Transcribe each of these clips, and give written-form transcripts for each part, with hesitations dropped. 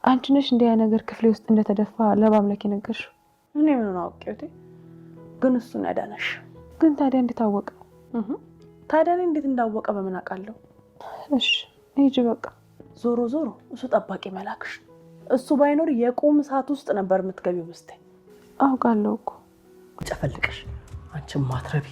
አንቺ ነሽ እንደ ያ ነገር ክፍሌ ውስጥ እንደተደፋ ለባምላክ የነገርሽው? እኔ ምን አውቄው? ግን እሱን ያዳነሽ። ግን ታዲያ እንዴት አወቀ? ታዲያ እኔ እንዴት እንዳወቀ በምን አውቃለሁ? እሺ ሂጂ በቃ። ዞሮ ዞሮ እሱ ጠባቂ መላክሽ። እሱ ባይኖር የቁም ሰዓት ውስጥ ነበር የምትገቢው። ውስጥ አውቃለሁ እኮ ጨፈልቅሽ። አንቺም ማትረቢ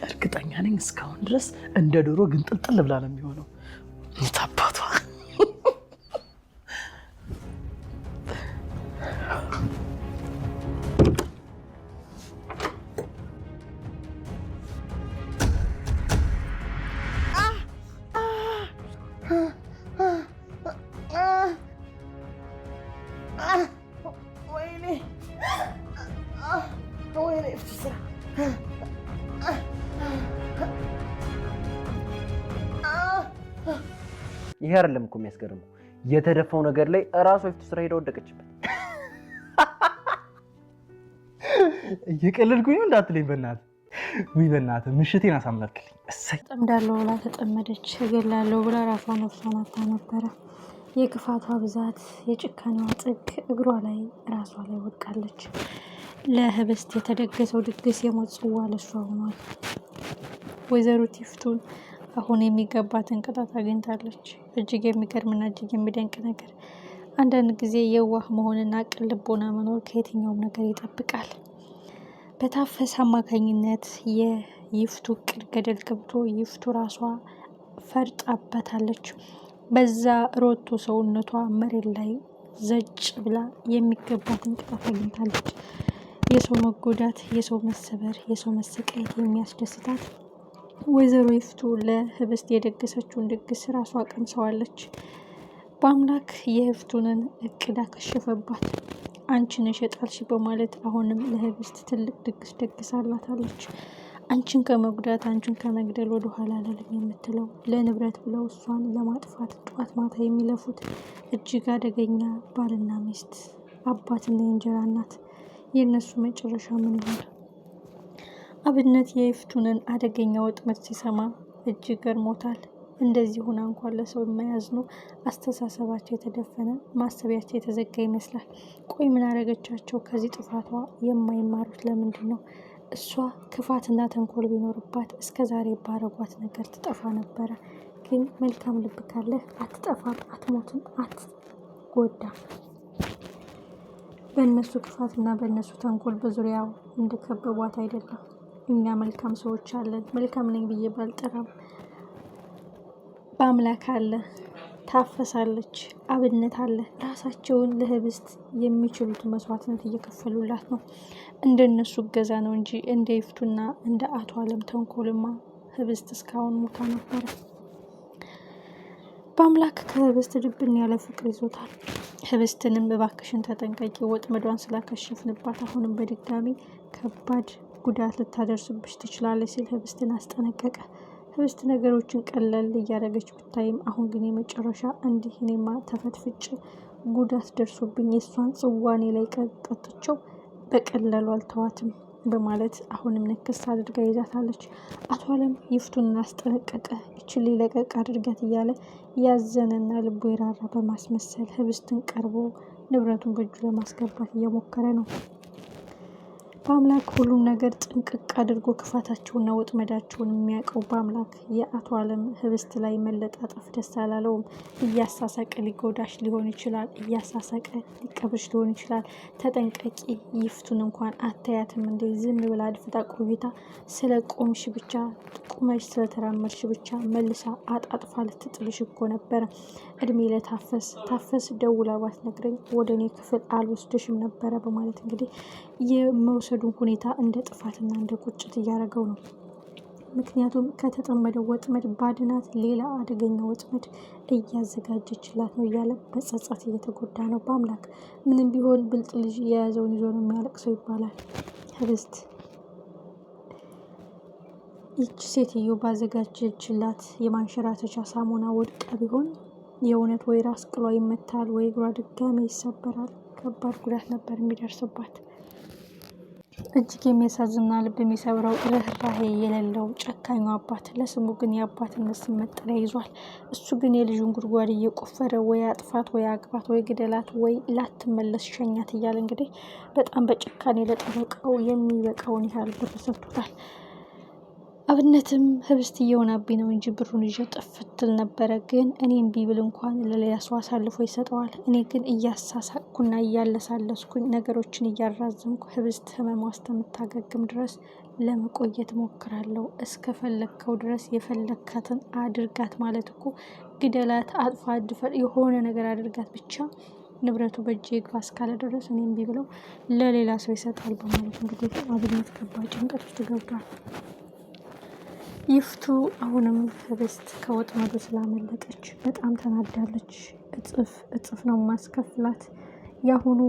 እርግጠኛ ነኝ እስካሁን ድረስ እንደ ዶሮ ግን ጥልጥል ብላ ነው የሚሆነው። ታባቷ ይሄ አይደለም እኮ የሚያስገርመው የተደፋው ነገር ላይ ራሷ ይፍቱ ስራ ሄዳ ወደቀችበት። እየቀለድኩኝ ነው እንዳትለኝ በእናትህ። ወይ በእናትህ ምሽቴን አሳመርክልኝ። እሰይ ተጠምዳለሁ ብላ ተጠመደች፣ እገላለሁ ብላ ራሷን ነፍሷን አታ ነበረ። የክፋቷ ብዛት፣ የጭካኔዋ ጥግ እግሯ ላይ ራሷ ላይ ወድቃለች። ለህብስት የተደገሰው ድግስ የሞት ጽዋ ለሷ ሆኗል። ወይዘሮ ይፍቱን አሁን የሚገባትን ቅጣት አግኝታለች። እጅግ የሚገርምና እጅግ የሚደንቅ ነገር። አንዳንድ ጊዜ የዋህ መሆንና ቅን ልቦና መኖር ከየትኛውም ነገር ይጠብቃል። በታፈሰ አማካኝነት የይፍቱ እቅድ ገደል ገብቶ ይፍቱ ራሷ ፈርጣበታለች። በዛ ሮቶ ሰውነቷ መሬት ላይ ዘጭ ብላ የሚገባትን ቅጣት አግኝታለች። የሰው መጎዳት፣ የሰው መሰበር፣ የሰው መሰቃየት የሚያስደስታት ወይዘሮ ይፍቱ ለህብስት የደገሰችውን ድግስ ራሷ ቀምሰዋለች። በአምላክ የህብስቱንን እቅድ አከሸፈባት። አንቺ ነሽ የጣልሽ በማለት አሁንም ለህብስት ትልቅ ድግስ ደግሳላታለች። አንቺን ከመጉዳት አንቺን ከመግደል ወደ ኋላ አላለም የምትለው ለንብረት ብለው እሷን ለማጥፋት ጧት ማታ የሚለፉት እጅግ አደገኛ ባልና ሚስት፣ አባትና የእንጀራ እናት፣ የእነሱ መጨረሻ ምን ይሆን? አብነት የይፍቱንን አደገኛ ወጥመድ ሲሰማ እጅግ ገርሞታል። እንደዚህ ሆና እንኳን ለሰው የማያዝኑ አስተሳሰባቸው የተደፈነ ማሰቢያቸው የተዘጋ ይመስላል። ቆይ ምን አደረገቻቸው? ከዚህ ጥፋቷ የማይማሩት ለምንድን ነው? እሷ ክፋትና ተንኮል ቢኖርባት እስከ ዛሬ ባረጓት ነገር ትጠፋ ነበረ። ግን መልካም ልብ ካለህ አትጠፋም፣ አትሞትም፣ አትጎዳም። በእነሱ ክፋትና በእነሱ ተንኮል በዙሪያው እንደከበቧት አይደለም። እኛ መልካም ሰዎች አለን። መልካም ነኝ ብዬ ባልጠራም በአምላክ አለ፣ ታፈሳለች፣ አብነት አለ። ራሳቸውን ለህብስት የሚችሉት መስዋዕትነት እየከፈሉላት ነው። እንደነሱ እገዛ ነው እንጂ እንደ ይፍቱና እንደ አቶ አለም ተንኮልማ ህብስት እስካሁን ሞታ ነበረ። በአምላክ ከህብስት ድብን ያለ ፍቅር ይዞታል። ህብስትንም እባክሽን ተጠንቀቂ፣ ወጥመዷን ስላከሸፍንባት አሁንም በድጋሚ ከባድ ጉዳት ልታደርስብሽ ትችላለች ሲል ህብስትን አስጠነቀቀ። ህብስት ነገሮችን ቀለል እያደረገች ብታይም አሁን ግን የመጨረሻ እንዲህ እኔማ ተፈትፍጭ ጉዳት ደርሶብኝ የእሷን ጽዋኔ ላይ ቀጠጥቸው በቀለሉ አልተዋትም በማለት አሁንም ንክስ አድርጋ ይዛታለች። አቶ አለም ይፍቱን አስጠነቀቀ። ይችል ለቀቅ አድርጋት እያለ ያዘነና ልቡ ይራራ በማስመሰል ህብስትን ቀርቦ ንብረቱን በእጁ ለማስገባት እየሞከረ ነው። በአምላክ ሁሉም ነገር ጥንቅቅ አድርጎ ክፋታቸውና ወጥመዳቸውን የሚያውቀው በአምላክ የአቶ አለም ህብስት ላይ መለጣጠፍ ደስ አላለውም። እያሳሳቀ ሊጎዳሽ ሊሆን ይችላል፣ እያሳሳቀ ሊቀብርሽ ሊሆን ይችላል፣ ተጠንቀቂ፣ ይፍቱን እንኳን አታያትም እንዴ? ዝም ብላ አድፍጣ ቆይታ ስለ ቆምሽ ብቻ ቁመሽ ስለተራመድሽ ብቻ መልሳ አጣጥፋ ልትጥልሽ እኮ ነበረ። እድሜ ለታፈስ ደውላ ባትነግረኝ ወደ እኔ ክፍል አልወስድሽም ነበረ በማለት እንግዲህ የመውሰዱን ሁኔታ እንደ ጥፋትና እንደ ቁጭት እያደረገው ነው። ምክንያቱም ከተጠመደው ወጥመድ ባድናት ሌላ አደገኛ ወጥመድ እያዘጋጀችላት ነው እያለ በጸጸት እየተጎዳ ነው። በአምላክ ምንም ቢሆን ብልጥ ልጅ የያዘውን ይዞ ነው የሚያለቅሰው ይባላል። ህብስት ይቺ ሴትዮ ባዘጋጀችላት የማንሸራተቻ ሳሙና ወድቃ ቢሆን የእውነት ወይ ራስ ቅሏ ይመታል ወይ እግሯ ድጋሜ ይሰበራል። ከባድ ጉዳት ነበር የሚደርስባት። እጅግ የሚያሳዝና ልብ የሚሰብረው ርህራሄ የሌለው ጨካኙ አባት ለስሙ ግን የአባትነት ስም መጠሪያ ይዟል። እሱ ግን የልጁን ጉድጓድ እየቆፈረ ወይ አጥፋት ወይ አግባት ወይ ግደላት ወይ ላትመለስ ሸኛት እያለ እንግዲህ በጣም በጭካኔ ለጠበቀው የሚበቃውን ያህል ብር ሰጥቶታል። አብነትም ህብስት እየሆነብኝ ነው እንጂ ብሩን ይዤ ጥፍትል ነበረ፣ ግን እኔ እምቢ ብል እንኳን ለሌላ ሰው አሳልፎ ይሰጠዋል። እኔ ግን እያሳሳቅኩና እያለሳለስኩኝ ነገሮችን እያራዘምኩ ህብስት ህመሟ እስከምታገግም ድረስ ለመቆየት ሞክራለሁ። እስከፈለግከው ድረስ የፈለግካትን አድርጋት ማለት እኮ ግደላት፣ አጥፋ፣ ድፈር፣ የሆነ ነገር አድርጋት ብቻ ንብረቱ በእጅ ይግባ እስካለ ድረስ እኔ እምቢ ብለው ለሌላ ሰው ይሰጣል በማለት እንግዲህ አብነት ከባድ ጭንቀት ውስጥ ገብቷል። ይፍቱ አሁንም ህብስት ከወጥመዱ ስላመለጠች በጣም ተናዳለች። እጥፍ ነው ማስከፍላት። ያሁኑ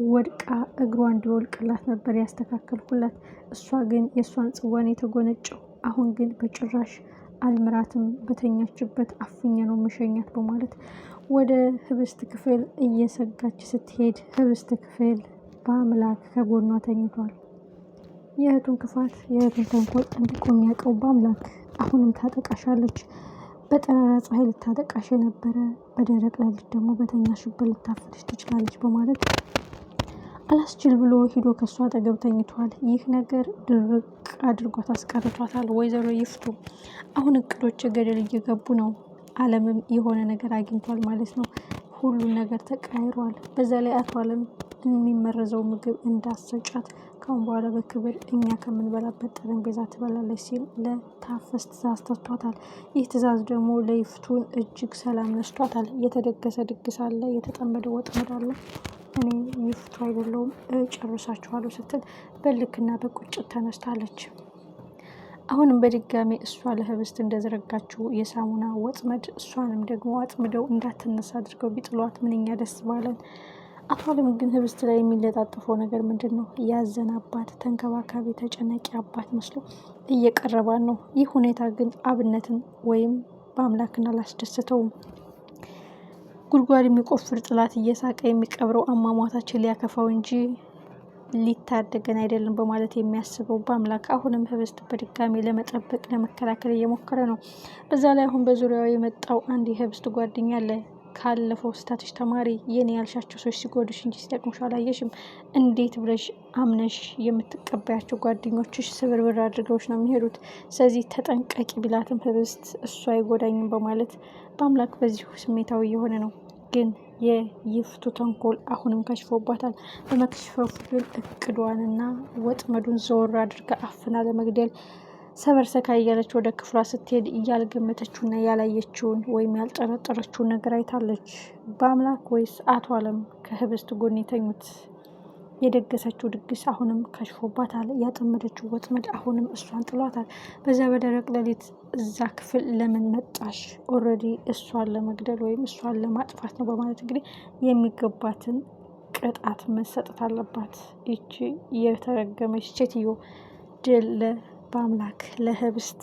ወድቃ እግሯ እንዲወልቅላት ነበር ያስተካከልኩላት። እሷ ግን የእሷን ጽዋን የተጎነጨው። አሁን ግን በጭራሽ አልምራትም፣ በተኛችበት አፍኜ ነው መሸኛት በማለት ወደ ህብስት ክፍል እየሰጋች ስትሄድ ህብስት ክፍል በአምላክ ከጎኗ ተኝቷል። የእህቱን ክፋት የእህቱን ተንኮል ጠንቅቆ የሚያውቀው በአምላክ አሁንም ታጠቃሻለች። በጠራራ ፀሐይ ልታጠቃሽ የነበረ በደረቅ ሌሊት ደግሞ በተኛሽበት ልታፍልሽ ትችላለች በማለት አላስችል ብሎ ሂዶ ከሷ አጠገብ ተኝቷል። ይህ ነገር ድርቅ አድርጓት አስቀርቷታል። ወይዘሮ ይፍቱ አሁን እቅዶች ገደል እየገቡ ነው። አለምም የሆነ ነገር አግኝቷል ማለት ነው። ሁሉን ነገር ተቀያይሯል። በዛ ላይ አቶ አለም የሚመረዘው ምግብ እንዳሰጫት ካሁን በኋላ በክብር እኛ ከምንበላበት ጠረጴዛ ትበላለች ሲል ለታፈስ ትእዛዝ ተሰጥቷታል። ይህ ትእዛዝ ደግሞ ለይፍቱን እጅግ ሰላም ነስቷታል። የተደገሰ ድግስ አለ፣ የተጠመደ ወጥመድ አለ፣ እኔ ይፍቱ አይደለሁም ጨርሳችኋለሁ ስትል በልክና በቁጭት ተነስታለች። አሁንም በድጋሚ እሷ ለህብስት እንደዘረጋችው የሳሙና ወጥመድ እሷንም ደግሞ አጥምደው እንዳትነሳ አድርገው ቢጥሏት ምንኛ ደስ ባለን። አቶ አለም ግን ህብስት ላይ የሚለጣጠፈው ነገር ምንድን ነው? ያዘን አባት፣ ተንከባካቢ፣ ተጨናቂ አባት መስሎ እየቀረባን ነው። ይህ ሁኔታ ግን አብነትን ወይም በአምላክን አላስደስተውም። ጉድጓድ የሚቆፍር ጥላት እየሳቀ የሚቀብረው አሟሟታችን ሊያከፋው እንጂ ሊታደገን አይደለም በማለት የሚያስበው በአምላክ አሁንም ህብስት በድጋሚ ለመጠበቅ ለመከላከል እየሞከረ ነው። በዛ ላይ አሁን በዙሪያው የመጣው አንድ የህብስት ጓደኛ አለ። ካለፈው ስታትሽ ተማሪ የኔ ያልሻቸው ሰዎች ሲጎዱሽ እንጂ ሲጠቅሙሽ አላየሽም። እንዴት ብለሽ አምነሽ የምትቀበያቸው ጓደኞችሽ ስብርብር አድርገውሽ ነው የሚሄዱት። ስለዚህ ተጠንቀቂ ቢላትም ህብስት እሱ አይጎዳኝም በማለት በአምላክ በዚሁ ስሜታዊ የሆነ ነው። ግን የይፍቱ ተንኮል አሁንም ከሽፎባታል። በመክሽፈፉ ግን እቅዷንና ወጥመዱን ዘወር አድርጋ አፍና ለመግደል ሰበርሰካ እያለች ወደ ክፍሏ ስትሄድ እያልገመተችውና ያላየችውን ወይም ያልጠረጠረችውን ነገር አይታለች። በአምላክ ወይስ አቶ አለም ከህብስት ጎን የተኙት? የደገሰችው ድግስ አሁንም ከሽፎባታል። ያጠመደችው ወጥመድ አሁንም እሷን ጥሏታል። በዛ በደረቅ ሌሊት እዛ ክፍል ለምን መጣሽ? ኦልሬዲ እሷን ለመግደል ወይም እሷን ለማጥፋት ነው በማለት እንግዲህ የሚገባትን ቅጣት መሰጠት አለባት። ይቺ የተረገመች ሴትዮ ድል በአምላክ ለህብስት